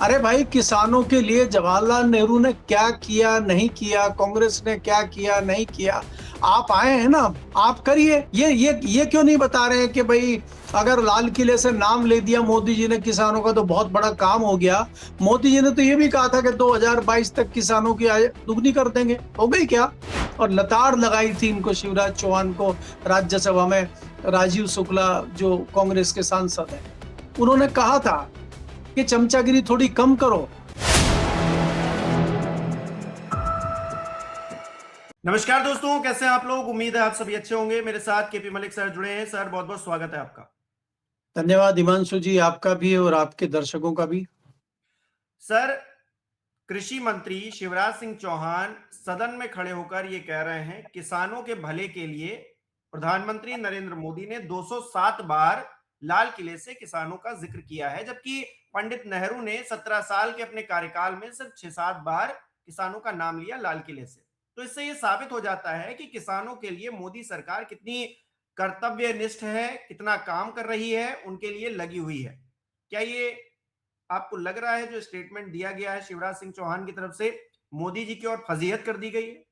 अरे भाई, किसानों के लिए जवाहरलाल नेहरू ने क्या किया नहीं किया, कांग्रेस ने क्या किया नहीं किया, आप आए हैं ना, आप करिए। ये क्यों नहीं बता रहे हैं कि भाई अगर लाल किले से नाम ले दिया मोदी जी ने किसानों का तो बहुत बड़ा काम हो गया। मोदी जी ने तो ये भी कहा था कि 2022 तक किसानों की आय दुगनी कर देंगे। हो गई क्या? और लताड़ लगाई थी इनको, शिवराज चौहान को, राज्यसभा में। राजीव शुक्ला जो कांग्रेस के सांसद हैं, उन्होंने कहा था कि चमचागिरी थोड़ी कम करो। नमस्कार दोस्तों, कैसे हैं आप लोग। उम्मीद है आप सभी अच्छे होंगे। मेरे साथ केपी मलिक सर जुड़े हैं। सर, बहुत बहुत स्वागत है आपका। धन्यवाद हिमांशु जी, आपका भी और आपके दर्शकों का भी। सर, कृषि मंत्री शिवराज सिंह चौहान सदन में खड़े होकर ये कह रहे हैं किसानों के भले के लिए प्रधानमंत्री नरेंद्र मोदी ने 207 बार लाल किले से किसानों का जिक्र किया है, जबकि पंडित नेहरू ने 17 साल के अपने कार्यकाल में सिर्फ 6-7 बार किसानों का नाम लिया लाल किले से। तो इससे ये साबित हो जाता है कि किसानों के लिए मोदी सरकार कितनी कर्तव्यनिष्ठ है, कितना काम कर रही है, उनके लिए लगी हुई है। क्या ये आपको लग रहा है जो स्टेटमेंट दिया गया है शिवराज सिंह चौहान की तरफ से, मोदी जी की ओर फजीहत कर दी गई है?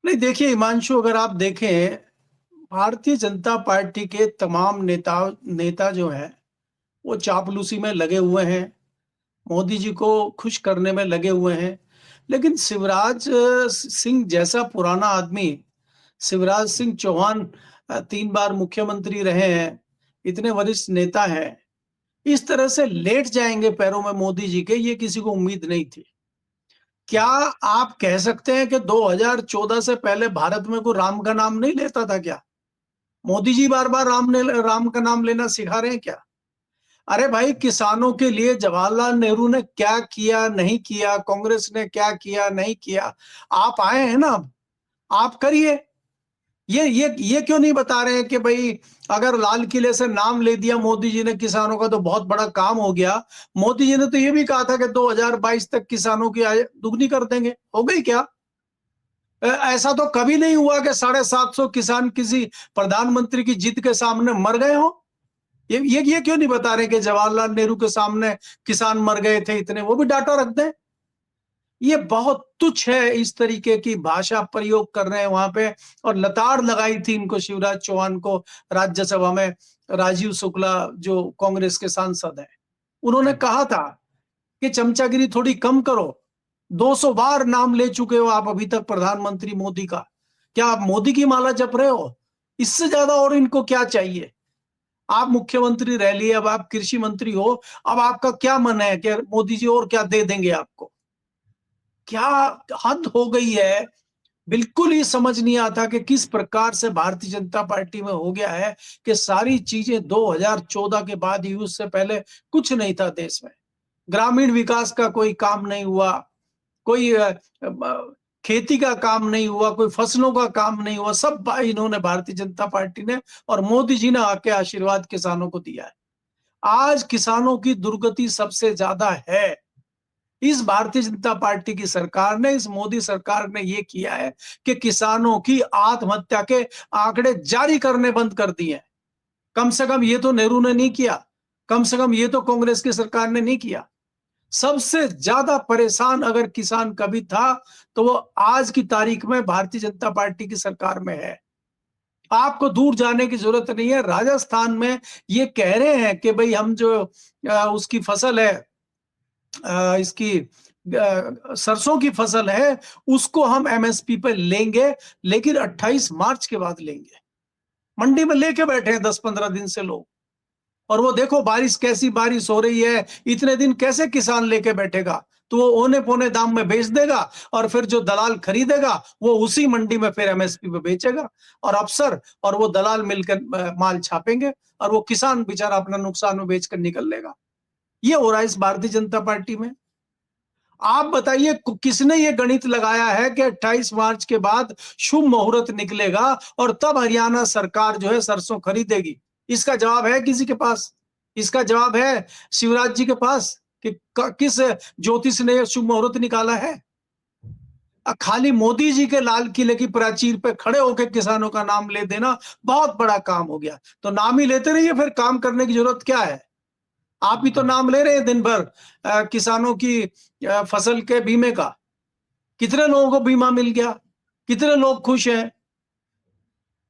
नहीं, देखिए हिमांशु, अगर आप देखें, भारतीय जनता पार्टी के तमाम नेता जो हैं, वो चापलूसी में लगे हुए हैं, मोदी जी को खुश करने में लगे हुए हैं। लेकिन शिवराज सिंह जैसा पुराना आदमी, शिवराज सिंह चौहान 3 बार मुख्यमंत्री रहे हैं, इतने वरिष्ठ नेता हैं, इस तरह से लेट जाएंगे पैरों में मोदी जी के, ये किसी को उम्मीद नहीं थी। क्या आप कह सकते हैं कि 2014 से पहले भारत में कोई राम का नाम नहीं लेता था क्या? मोदी जी बार बार राम का नाम लेना सिखा रहे हैं क्या? अरे भाई, किसानों के लिए जवाहरलाल नेहरू ने क्या किया नहीं किया, कांग्रेस ने क्या किया नहीं किया, आप आए हैं ना, आप करिए। ये क्यों नहीं बता रहे हैं कि भाई अगर लाल किले से नाम ले दिया मोदी जी ने किसानों का तो बहुत बड़ा काम हो गया। मोदी जी ने तो ये भी कहा था कि 2022 तक किसानों की आय दुगनी कर देंगे। हो गई क्या? ऐसा तो कभी नहीं हुआ कि 750 किसान किसी प्रधानमंत्री की जिद के सामने मर गए हो। ये क्यों नहीं बता रहे कि जवाहरलाल नेहरू के सामने किसान मर गए थे इतने, वो भी डाटा रख दें। ये बहुत तुच्छ है, इस तरीके की भाषा प्रयोग कर रहे हैं वहां पे। और लताड़ लगाई थी इनको, शिवराज चौहान को, राज्यसभा में। राजीव शुक्ला जो कांग्रेस के सांसद हैं, उन्होंने कहा था कि चमचागिरी थोड़ी कम करो। 200 बार नाम ले चुके हो आप अभी तक प्रधानमंत्री मोदी का। क्या आप मोदी की माला जप रहे हो? इससे ज्यादा और इनको क्या चाहिए? आप मुख्यमंत्री रह लिए, अब आप कृषि मंत्री हो, अब आपका क्या मन है कि मोदी जी और क्या दे देंगे आपको? क्या हद हो गई है। बिल्कुल ही समझ नहीं आता कि किस प्रकार से भारतीय जनता पार्टी में हो गया है कि सारी चीजें 2014 के बाद ही, उससे पहले कुछ नहीं था देश में। ग्रामीण विकास का कोई काम नहीं हुआ, कोई खेती का काम नहीं हुआ, कोई फसलों का काम नहीं हुआ। सब इन्होंने, भारतीय जनता पार्टी ने और मोदी जी ने आके आशीर्वाद किसानों को दिया है। आज किसानों की दुर्गति सबसे ज्यादा है। इस भारतीय जनता पार्टी की सरकार ने, इस मोदी सरकार ने ये किया है कि किसानों की आत्महत्या के आंकड़े जारी करने बंद कर दिए। कम से कम ये तो नेहरू ने नहीं किया, कम से कम ये तो कांग्रेस की सरकार ने नहीं किया। सबसे ज्यादा परेशान अगर किसान कभी था तो वो आज की तारीख में भारतीय जनता पार्टी की सरकार में है। आपको दूर जाने की जरूरत नहीं है। राजस्थान में ये कह रहे हैं कि भाई हम जो उसकी फसल है, इसकी सरसों की फसल है, उसको हम एमएसपी पे लेंगे, लेकिन 28 मार्च के बाद लेंगे। मंडी में लेके बैठे हैं 10-15 दिन से लोग। और वो देखो बारिश, कैसी बारिश हो रही है, इतने दिन कैसे किसान लेके बैठेगा? तो वो औने पौने दाम में बेच देगा और फिर जो दलाल खरीदेगा वो उसी मंडी में फिर एमएसपी पे बेचेगा। और अफसर और वो दलाल मिलकर माल छापेंगे और वो किसान बेचारा अपना नुकसान में बेचकर निकल लेगा। ये हो रहा है इस भारतीय जनता पार्टी में। आप बताइए किसने ये गणित लगाया है कि 28 मार्च के बाद शुभ मुहूर्त निकलेगा और तब हरियाणा सरकार जो है सरसों खरीदेगी? इसका जवाब है किसी के पास? इसका जवाब है शिवराज जी के पास कि किस ज्योतिष ने शुभ मुहूर्त निकाला है? खाली मोदी जी के लाल किले की प्राचीर पे खड़े होकर किसानों का नाम ले देना बहुत बड़ा काम हो गया। तो नाम ही लेते रहिए, फिर काम करने की जरूरत क्या है? आप भी तो नाम ले रहे हैं दिन भर किसानों की फसल के बीमे का। कितने लोगों को बीमा मिल गया, कितने लोग खुश हैं।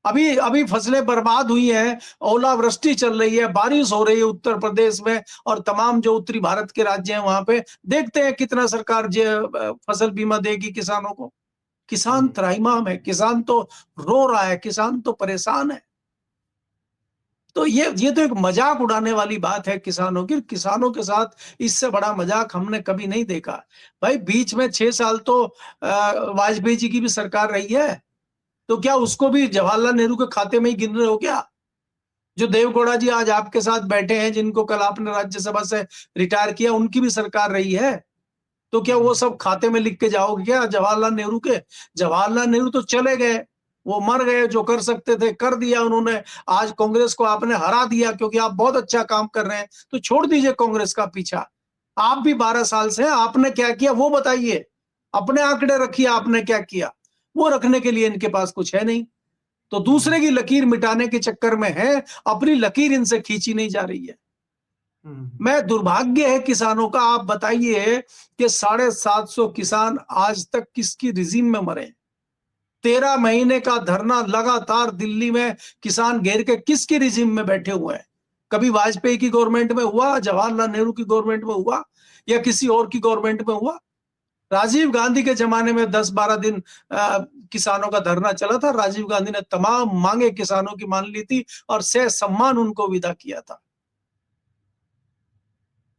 अभी अभी फसलें बर्बाद हुई हैं, ओलावृष्टि चल रही है, बारिश हो रही है उत्तर प्रदेश में और तमाम जो उत्तरी भारत के राज्य हैं वहां पे। देखते हैं कितना सरकार फसल बीमा देगी किसानों को। किसान त्राहिमाम है, किसान तो रो रहा है, किसान तो परेशान है। तो ये तो एक मजाक उड़ाने वाली बात है किसानों की। किसानों के साथ इससे बड़ा मजाक हमने कभी नहीं देखा। भाई बीच में 6 साल तो वाजपेयी जी की भी सरकार रही है, तो क्या उसको भी जवाहरलाल नेहरू के खाते में ही गिन रहे हो क्या? जो देवगौड़ा जी आज आपके साथ बैठे हैं, जिनको कल आपने राज्यसभा से रिटायर किया, उनकी भी सरकार रही है, तो क्या वो सब खाते में लिख के जाओगे क्या जवाहरलाल नेहरू के? जवाहरलाल नेहरू तो चले गए, वो मर गए, जो कर सकते थे कर दिया उन्होंने। आज कांग्रेस को आपने हरा दिया क्योंकि आप बहुत अच्छा काम कर रहे हैं, तो छोड़ दीजिए कांग्रेस का पीछा। आप भी 12 साल से आपने क्या किया वो बताइए, अपने आंकड़े रखिए, आपने क्या किया। वो रखने के लिए इनके पास कुछ है नहीं, तो दूसरे की लकीर मिटाने के चक्कर में है, अपनी लकीर इनसे खींची नहीं जा रही है। मैं दुर्भाग्य है किसानों का। आप बताइए कि 750 किसान आज तक किसकी रिजीम में मरे? 13 महीने का धरना लगातार दिल्ली में किसान घेर के किसकी रिजीम में बैठे हुए हैं? कभी वाजपेयी की गवर्नमेंट में हुआ, जवाहरलाल नेहरू की गवर्नमेंट में हुआ, या किसी और की गवर्नमेंट में हुआ? राजीव गांधी के जमाने में 10-12 दिन किसानों का धरना चला था। राजीव गांधी ने तमाम मांगे किसानों की मान ली थी और सह सम्मान उनको विदा किया था।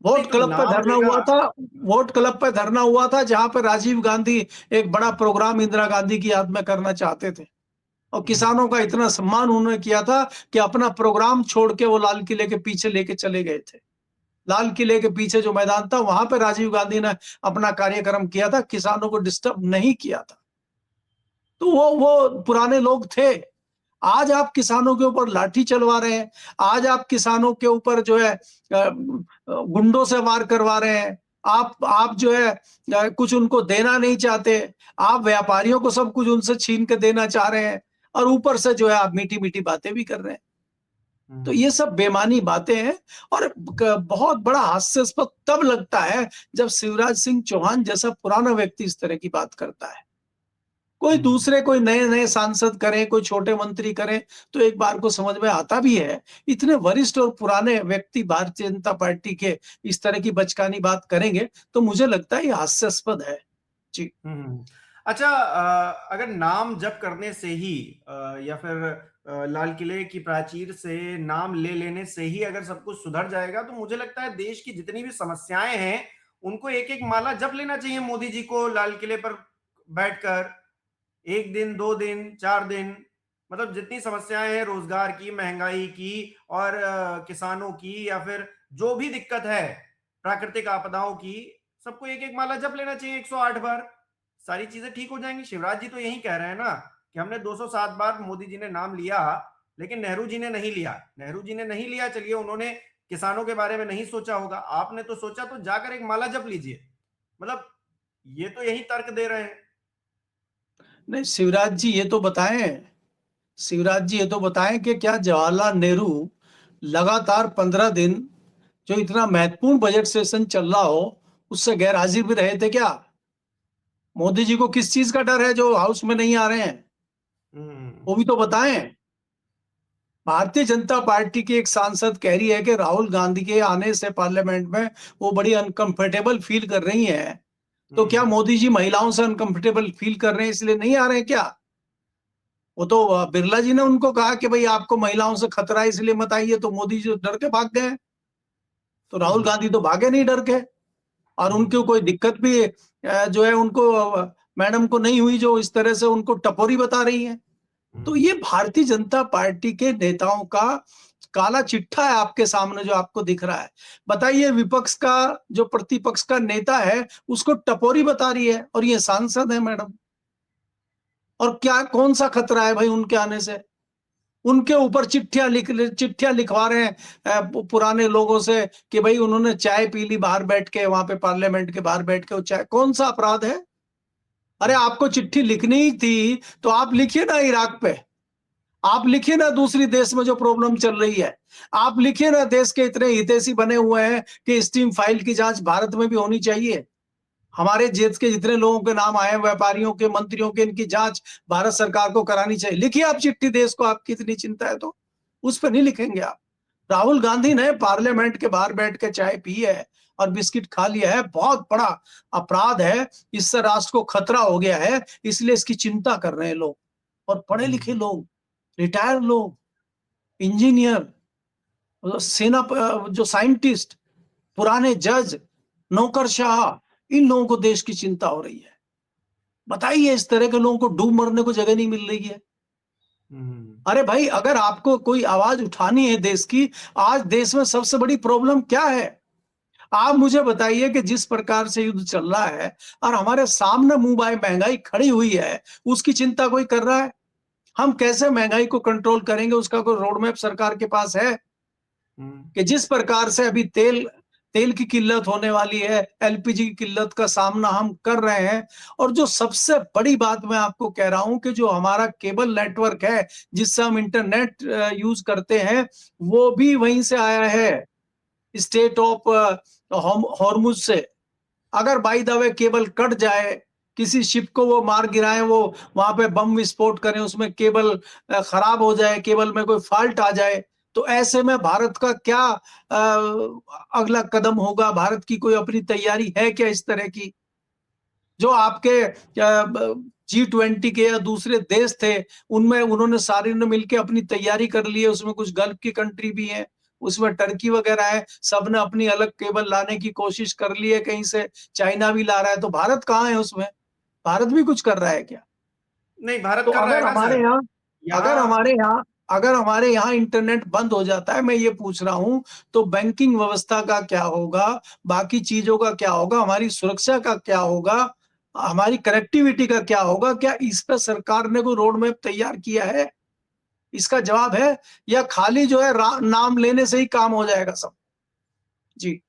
वोट तो क्लब पे नाम धरना लेगा। हुआ था, वोट क्लब पे धरना हुआ था, जहां पे राजीव गांधी एक बड़ा प्रोग्राम इंदिरा गांधी की याद में करना चाहते थे, और किसानों का इतना सम्मान उन्होंने किया था कि अपना प्रोग्राम छोड़ के वो लाल किले के पीछे लेके चले गए थे। लाल किले के पीछे जो मैदान था, वहां पे राजीव गांधी ने अपना कार्यक्रम किया था, किसानों को डिस्टर्ब नहीं किया था। तो वो पुराने लोग थे। आज आप किसानों के ऊपर लाठी चलवा रहे हैं, आज आप किसानों के ऊपर जो है गुंडों से वार करवा रहे हैं। आप जो है कुछ उनको देना नहीं चाहते, आप व्यापारियों को सब कुछ उनसे छीन के देना चाह रहे हैं, और ऊपर से जो है आप मीठी मीठी बातें भी कर रहे हैं। तो ये सब बेमानी बातें हैं, और बहुत बड़ा हास्यास्पद तब लगता है जब शिवराज सिंह चौहान जैसा पुराना व्यक्ति इस तरह की बात करता है। कोई दूसरे, कोई नए नए सांसद करें, कोई छोटे मंत्री करें, तो एक बार को समझ में आता भी है। इतने वरिष्ठ और पुराने व्यक्ति भारतीय जनता पार्टी के इस तरह की बचकानी बात करेंगे, तो मुझे लगता है ये हास्यास्पद है जी। अच्छा, अगर नाम जप करने से ही या फिर लाल किले की प्राचीर से नाम ले लेने से ही अगर सब कुछ सुधर जाएगा, तो मुझे लगता है देश की जितनी भी समस्याएं हैं उनको एक एक माला जप लेना चाहिए मोदी जी को लाल किले पर बैठकर। 1 दिन, 2 दिन, 4 दिन, मतलब जितनी समस्याएं हैं रोजगार की, महंगाई की और किसानों की, या फिर जो भी दिक्कत है प्राकृतिक आपदाओं की, सबको एक एक माला जप लेना चाहिए 108 बार। सारी चीजें ठीक हो जाएंगी। शिवराज जी तो यही कह रहे हैं ना कि हमने 207 बार मोदी जी ने नाम लिया, लेकिन नेहरू जी ने नहीं लिया। नेहरू जी ने नहीं लिया, चलिए उन्होंने किसानों के बारे में नहीं सोचा होगा, आपने तो सोचा, तो जाकर एक माला जप लीजिए। मतलब ये तो यही तर्क दे रहे हैं। नहीं, शिवराज जी ये तो बताएं, शिवराज जी ये तो बताएं कि क्या जवाहरलाल नेहरू लगातार 15 दिन जो इतना महत्वपूर्ण बजट सेशन चल रहा हो उससे गैर हाजिर भी रहे थे क्या? मोदी जी को किस चीज का डर है जो हाउस में नहीं आ रहे हैं? वो भी तो बताएं। भारतीय जनता पार्टी की एक सांसद कह रही है कि राहुल गांधी के आने से पार्लियामेंट में वो बड़ी अनकंफर्टेबल फील कर रही हैं। तो क्या मोदी जी महिलाओं से अनकंफर्टेबल फील कर रहे हैं इसलिए नहीं आ रहे हैं क्या? वो तो बिरला जी ने उनको कहा कि भाई आपको महिलाओं से खतरा है इसलिए मत आइए, तो मोदी जी डर के भाग गए। तो राहुल गांधी तो भागे नहीं डर के, और उनको कोई दिक्कत भी जो है उनको मैडम को नहीं हुई जो इस तरह से उनको टपोरी बता रही है। तो ये भारतीय जनता पार्टी के नेताओं का काला चिट्ठा है आपके सामने जो आपको दिख रहा है। बताइए, विपक्ष का जो प्रतिपक्ष का नेता है उसको टपोरी बता रही है, और ये सांसद है मैडम। और क्या, कौन सा खतरा है भाई उनके आने से? उनके ऊपर चिट्ठियां लिखवा रहे हैं पुराने लोगों से कि भाई उन्होंने चाय पी ली बाहर बैठ के, वहां पे पार्लियामेंट के बाहर बैठ के। वो चाय कौन सा अपराध है? अरे आपको चिट्ठी लिखनी ही थी तो आप लिखिए ना इराक पे, आप लिखिए ना दूसरी देश में जो प्रॉब्लम चल रही है, आप लिखिए ना देश के इतने हितैषी बने हुए हैं कि स्टीम फाइल की जांच भारत में भी होनी चाहिए। हमारे देश के जितने लोगों के नाम आए, व्यापारियों के, मंत्रियों के, इनकी जांच भारत सरकार को करानी चाहिए। लिखिए आप चिट्ठी देश को, आपकी इतनी चिंता है तो। उस पर नहीं लिखेंगे आप। राहुल गांधी ने पार्लियामेंट के बाहर बैठ के चाय पी है और बिस्किट खा लिया है, बहुत बड़ा अपराध है, इससे राष्ट्र को खतरा हो गया है, इसलिए इसकी चिंता कर रहे हैं लोग। और पढ़े लिखे लोग, रिटायर लोग, इंजीनियर, सेना जो साइंटिस्ट, पुराने जज, नौकरशाह, इन लोगों को देश की चिंता हो रही है। बताइए, इस तरह के लोगों को डूब मरने को जगह नहीं मिल रही है। अरे भाई, अगर आपको कोई आवाज उठानी है देश की, आज देश में सबसे बड़ी प्रॉब्लम क्या है? आप मुझे बताइए कि जिस प्रकार से युद्ध चल रहा है और हमारे सामने मुंह बाय महंगाई खड़ी हुई है, उसकी चिंता कोई कर रहा है? हम कैसे महंगाई को कंट्रोल करेंगे, उसका कोई रोड मैप सरकार के पास है? कि जिस प्रकार से अभी तेल की किल्लत होने वाली है, एलपीजी की किल्लत का सामना हम कर रहे हैं। और जो सबसे बड़ी बात मैं आपको कह रहा हूं कि जो हमारा केबल नेटवर्क है, जिससे हम इंटरनेट यूज करते हैं, वो भी वहीं से आया है, स्टेट ऑफ हॉर्मुज से। अगर by the way cable cut जाए, किसी शिप को वो मार गिराएं, वो वहां पे बम विस्फोट करें, उसमें केबल खराब हो जाए, केबल में कोई फॉल्ट आ जाए, तो ऐसे में भारत का क्या अगला कदम होगा? भारत की कोई अपनी तैयारी है क्या इस तरह की? जो आपके G20 के या दूसरे देश थे, उनमें उन्होंने सारे ने मिलकर अपनी तैयारी कर ली है। उसमें कुछ गल्फ की कंट्री भी है, उसमें टर्की वगैरह है, सबने अपनी अलग केबल लाने की कोशिश कर ली है, कहीं से चाइना भी ला रहा है। तो भारत कहाँ है उसमें? भारत भी कुछ कर रहा है क्या? नहीं, भारत तो कर रहा है अगर ना हमारे सर। यहाँ अगर यहाँ हमारे यहाँ अगर हमारे यहाँ इंटरनेट बंद हो जाता है, मैं ये पूछ रहा हूं, तो बैंकिंग व्यवस्था का क्या होगा? बाकी चीजों का क्या होगा? हमारी सुरक्षा का क्या होगा? हमारी कनेक्टिविटी का क्या होगा? क्या इस पर सरकार ने कोई रोड मैप तैयार किया है? इसका जवाब है, या खाली जो है नाम लेने से ही काम हो जाएगा सब? जी।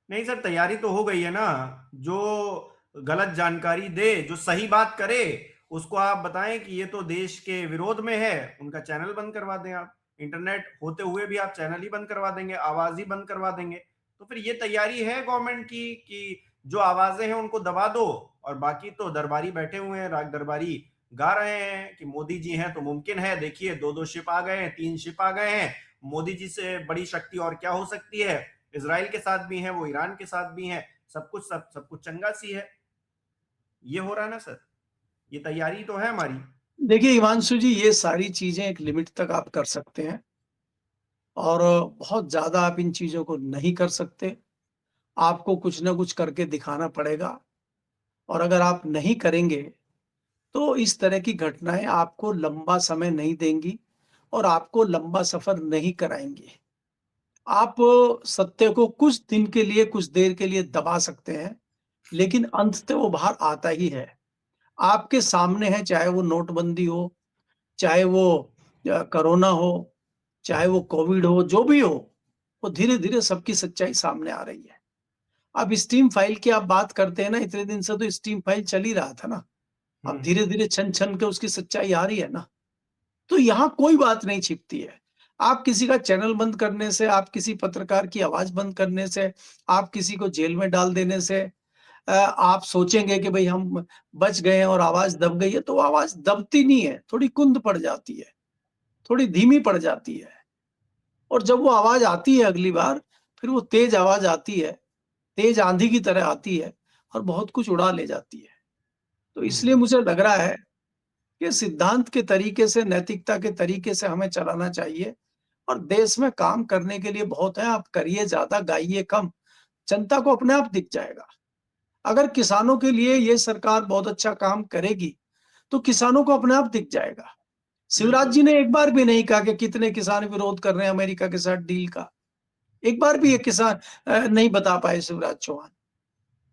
नहीं सर, तैयारी तो हो गई है ना। जो गलत जानकारी दे, जो सही बात करे, उसको आप बताएं कि ये तो देश के विरोध में है, उनका चैनल बंद करवा दें आप। इंटरनेट होते हुए भी आप चैनल ही बंद करवा देंगे, आवाज ही बंद करवा देंगे। तो फिर ये तैयारी है गवर्नमेंट की कि जो आवाजें हैं उनको दबा दो, और बाकी तो दरबारी बैठे हुए हैं, राग दरबारी गा रहे हैं कि मोदी जी हैं तो मुमकिन है, देखिए 2-2 शिप आ गए हैं, 3 शिप आ गए हैं, मोदी जी से बड़ी शक्ति और क्या हो सकती है। इजराइल के साथ भी हैं, वो ईरान के साथ भी हैं, सब कुछ चंगा सी है। ये हो रहा है ना सर, ये तैयारी तो है हमारी। देखिए हिमांशु जी, ये सारी चीजें एक लिमिट तक आप कर सकते हैं, और बहुत ज्यादा आप इन चीजों को नहीं कर सकते। आपको कुछ ना कुछ करके दिखाना पड़ेगा, और अगर आप नहीं करेंगे तो इस तरह की घटनाएं आपको लंबा समय नहीं देंगी और आपको लंबा सफर नहीं कराएंगी। आप सत्य को कुछ दिन के लिए, कुछ देर के लिए दबा सकते हैं, लेकिन अंततः वो बाहर आता ही है। आपके सामने है, चाहे वो नोटबंदी हो, चाहे वो कोरोना हो, चाहे वो कोविड हो, जो भी हो, वो धीरे धीरे सबकी सच्चाई सामने आ रही है। अब स्टीम फाइल की आप बात करते हैं ना, इतने दिन से तो स्टीम फाइल चल ही रहा था ना। अब धीरे धीरे छन छन के उसकी सच्चाई आ रही है ना। तो यहाँ कोई बात नहीं छिपती है। आप किसी का चैनल बंद करने से, आप किसी पत्रकार की आवाज बंद करने से, आप किसी को जेल में डाल देने से आप सोचेंगे कि भाई हम बच गए हैं और आवाज दब गई है, तो आवाज दबती नहीं है, थोड़ी कुंद पड़ जाती है, थोड़ी धीमी पड़ जाती है। और जब वो आवाज आती है अगली बार, फिर वो तेज आवाज आती है, तेज आंधी की तरह आती है, और बहुत कुछ उड़ा ले जाती है। तो इसलिए मुझे लग रहा है कि सिद्धांत के तरीके से, नैतिकता के तरीके से हमें चलाना चाहिए। और देश में काम करने के लिए बहुत है, आप करिए ज्यादा, गाइए कम, जनता को अपने आप दिख जाएगा। अगर किसानों के लिए ये सरकार बहुत अच्छा काम करेगी, तो किसानों को अपने आप दिख जाएगा। शिवराज जी ने एक बार भी नहीं कहा कि कितने किसान विरोध कर रहे हैं अमेरिका के साथ डील का। एक बार भी ये किसान नहीं बता पाए शिवराज चौहान।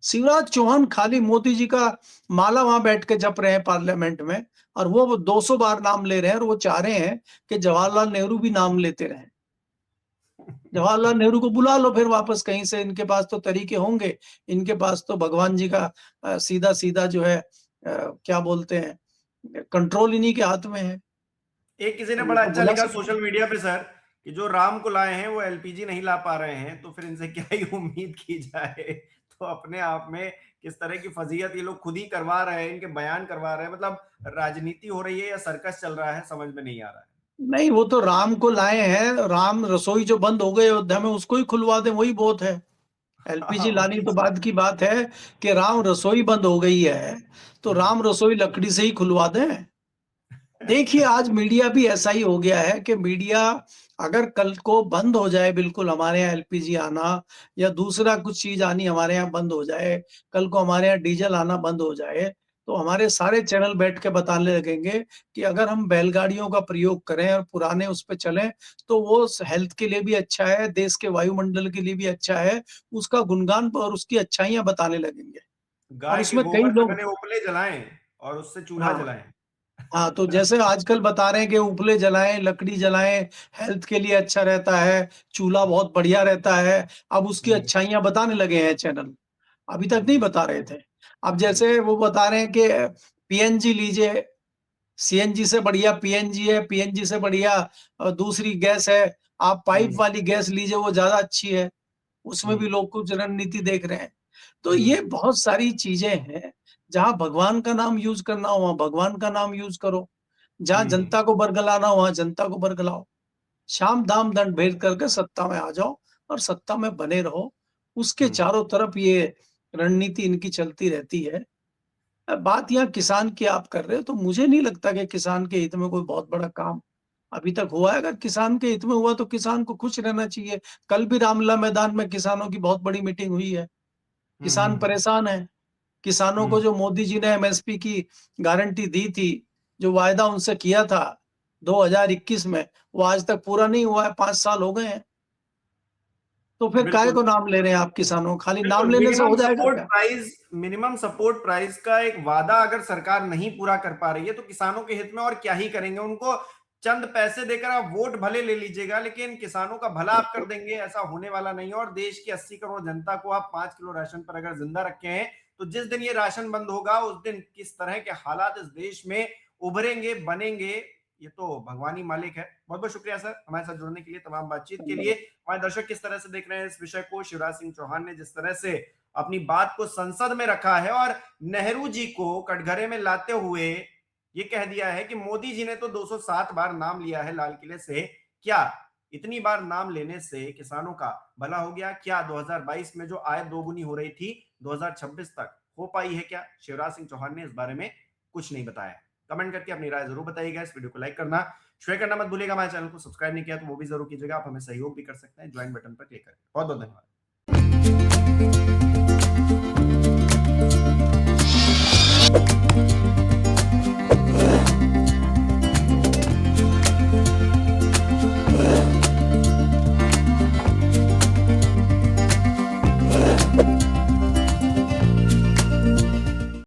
शिवराज चौहान खाली मोदी जी का माला वहां बैठ के जप रहे हैं पार्लियामेंट में, और वो 200 बार नाम ले रहे हैं, और वो चाह रहे हैं कि जवाहरलाल नेहरू भी नाम लेते रहें। जवाहरलाल नेहरू को बुला लो फिर वापस कहीं से, इनके पास तो तरीके होंगे। इनके पास तो भगवान जी का सीधा सीधा जो है क्या बोलते हैं, कंट्रोल इन्हीं के हाथ में है। एक किसी ने तो ये बड़ा तो अच्छा बुला लिखा सकते हैं। सोशल मीडिया पे सर कि जो राम को लाए हैं वो एलपीजी नहीं ला पा रहे हैं, तो फिर इनसे क्या ही उम्मीद की जाए। तो अपने आप में किस तरह की फजीयत ये लोग खुद ही करवा रहे हैं, इनके बयान करवा रहे हैं, मतलब राजनीति हो रही है या सर्कस चल रहा है, समझ में नहीं आ रहा है। नहीं, वो तो राम को लाए हैं, राम रसोई जो बंद हो गई अयोध्या में उसको ही खुलवा दें, वही बहुत है। एलपीजी हाँ, वो लानी भी तो सही बाद की बात है कि राम रसोई बंद हो गई है, तो है। राम रसोई लकड़ी से ही खुलवा दें। देखिए, आज मीडिया भी ऐसा ही हो गया है कि मीडिया अगर कल को बंद हो जाए बिल्कुल हमारे यहाँ एलपीजी आना या दूसरा कुछ चीज़ आनी हमारे यहाँ बंद हो जाए, कल को हमारे यहाँ डीज़ल आना बंद हो जाए, तो हमारे सारे चैनल बैठ के बताने लगेंगे कि अगर हम बैलगाड़ियों का प्रयोग करें और पुराने उस पे चलें, तो वो स हेल्थ के लिए भी अच्छा है, देश के वायुमंडल के लिए भी अच्छा है, उसका गुणगान और उसकी अच्छाइयाँ बताने लगेंगे। और गाय के उसमें कई गोबर से लोग बने उपले जलाएं और उससे चूल्हा हाँ। जलाएं। हाँ, तो जैसे आजकल बता रहे हैं कि उपले जलाएँ, लकड़ी जलाएँ, हेल्थ के लिए अच्छा रहता है, चूल्हा बहुत बढ़िया रहता है। अब उसकी हम्म, अच्छाइयाँ बताने लगे हैं चैनल, अभी तक नहीं हम्म, बता रहे थे। अब हम्म, जैसे वो बता रहे हैं कि पीएनजी लीजिए, सीएनजी से बढ़िया पीएनजी है, पीएनजी से बढ़िया दूसरी गैस है, आप पाइप हम्म, वाली गैस लीजिए वो ज़्यादा अच्छी है। उसमें भी हम्म, लोग कुछ रणनीति देख रहे हैं। तो हम्म, ये बहुत सारी चीज़ें हैं, जहाँ भगवान का नाम यूज़ करना हो, वहाँ भगवान का नाम यूज़ करो। जहाँ हम्म, जनता को बरगलाना हो, वहाँ जनता को बरगलाओ। साम, दाम, दंड भेद करके सत्ता में आ जाओ और सत्ता में बने रहो। उसके हम्म, चारों तरफ ये रणनीति इनकी चलती रहती है। बात यहाँ किसान की आप कर रहे हो, तो मुझे नहीं लगता कि किसान के हित में कोई बहुत बड़ा काम अभी तक हुआ है। अगर किसान के हित में हुआ, तो किसान को खुश रहना चाहिए। कल भी रामलीला मैदान में किसानों की बहुत बड़ी मीटिंग हुई है। किसान हम्म, परेशान हैं। किसानों को हम्म। जो मोदी जी ने एमएसपी की गारंटी दी थी, जो वायदा उनसे किया था 2021 में, वो आज तक पूरा नहीं हुआ है, 5 साल हो गए हैं। तो फिर काहे बिल्कुल, को नाम ले रहे हैं आप किसानों? खाली नाम बिल्कुल। लेने से हो जाएगा क्या? मिनिमम सपोर्ट प्राइस का एक वादा अगर सरकार नहीं पूरा कर पा रही है तो किसानों के हित में और क्या ही करेंगे। उनको चंद पैसे देकर आप वोट भले ले लीजिएगा, लेकिन किसानों का भला आप कर देंगे ऐसा होने वाला नहीं है। और देश की 80 करोड़ जनता को आप 5 किलो राशन पर अगर जिंदा रखे हैं, तो जिस दिन ये राशन बंद होगा उस दिन किस तरह के हालात इस देश में उभरेंगे, बनेंगे, ये तो भगवान ही मालिक है। बहुत बहुत शुक्रिया सर हमारे साथ जुड़ने के लिए, तमाम बातचीत के लिए। हमारे दर्शक किस तरह से देख रहे हैं इस विषय को, शिवराज सिंह चौहान ने जिस तरह से अपनी बात को संसद में रखा है और नेहरू जी को कटघरे में लाते हुए ये कह दिया है कि मोदी जी ने तो 207 बार नाम लिया है लाल किले से, क्या इतनी बार नाम लेने से किसानों का भला हो गया? क्या 2022 में जो आय दोगुनी हो रही थी 2026 तक हो पाई है क्या? शिवराज सिंह चौहान ने इस बारे में कुछ नहीं बताया। कमेंट करके अपनी राय जरूर बताइएगा। इस वीडियो को लाइक करना, शेयर करना मत भूलिएगा। हमारे चैनल को सब्सक्राइब नहीं किया तो वो भी जरूर कीजिएगा। आप हमें सहयोग भी कर सकते हैं ज्वाइन बटन पर क्लिक करके। बहुत बहुत धन्यवाद।